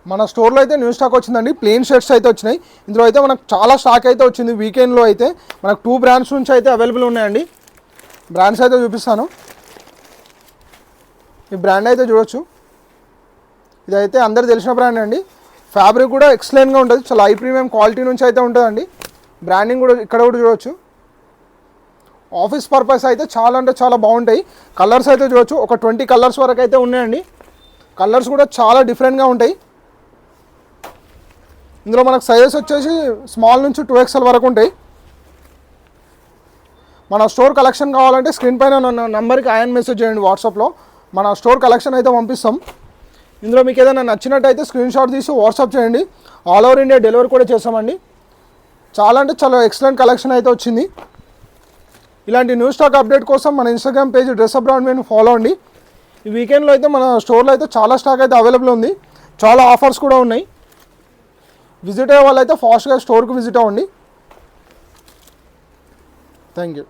మన స్టోర్లో అయితే న్యూ స్టాక్ వచ్చిందండి. ప్లెయిన్ షర్ట్స్ అయితే వచ్చినాయి. ఇందులో అయితే మనకు చాలా స్టాక్ అయితే వచ్చింది. వీకెండ్లో అయితే మనకు 2 బ్రాండ్స్ నుంచి అయితే అవైలబుల్ ఉన్నాయండి. బ్రాండ్స్ అయితే చూపిస్తాను. ఈ బ్రాండ్ అయితే చూడొచ్చు. ఇదైతే అందరు తెలిసిన బ్రాండ్ అండి. ఫ్యాబ్రిక్ కూడా ఎక్సలెంట్గా ఉంటుంది. చాలా హై ప్రీమియం క్వాలిటీ నుంచి అయితే ఉంటుందండి. బ్రాండింగ్ కూడా ఇక్కడ కూడా చూడవచ్చు. ఆఫీస్ పర్పస్ అయితే చాలా అంటే చాలా బాగుంటాయి. కలర్స్ అయితే చూడవచ్చు. ఒక 20 కలర్స్ వరకు అయితే ఉన్నాయండి. కలర్స్ కూడా చాలా డిఫరెంట్గా ఉంటాయి. ఇందులో మనకు సైజెస్ వచ్చేసి స్మాల్ నుంచి 2XL వరకు ఉంటాయి. మన స్టోర్ కలెక్షన్ కావాలంటే స్క్రీన్ పైన ఉన్న నంబర్కి ఆయన మెసేజ్ చేయండి. వాట్సాప్లో మన స్టోర్ కలెక్షన్ అయితే పంపిస్తాం. ఇందులో మీకు ఏదైనా నచ్చినట్టయితే స్క్రీన్ షాట్ తీసి వాట్సాప్ చేయండి. ఆల్ ఓవర్ ఇండియా డెలివరీ కూడా చేస్తామండి. చాలా అంటే చాలా ఎక్సలెంట్ కలెక్షన్ అయితే వచ్చింది. ఇలాంటి న్యూ స్టాక్ అప్డేట్ కోసం మన ఇన్స్టాగ్రామ్ పేజ్ డ్రెస్అప్ బ్రాండ్ మీద ఫాలో అండి. ఈ వీకెండ్లో అయితే మన స్టోర్లో అయితే చాలా స్టాక్ అయితే అవైలబుల్ ఉంది. చాలా ఆఫర్స్ కూడా ఉన్నాయి. విజిట్ అయ్యే వాళ్ళు అయితే ఫాస్ట్గా స్టోర్కి విజిట్ అవ్వండి. Thank you.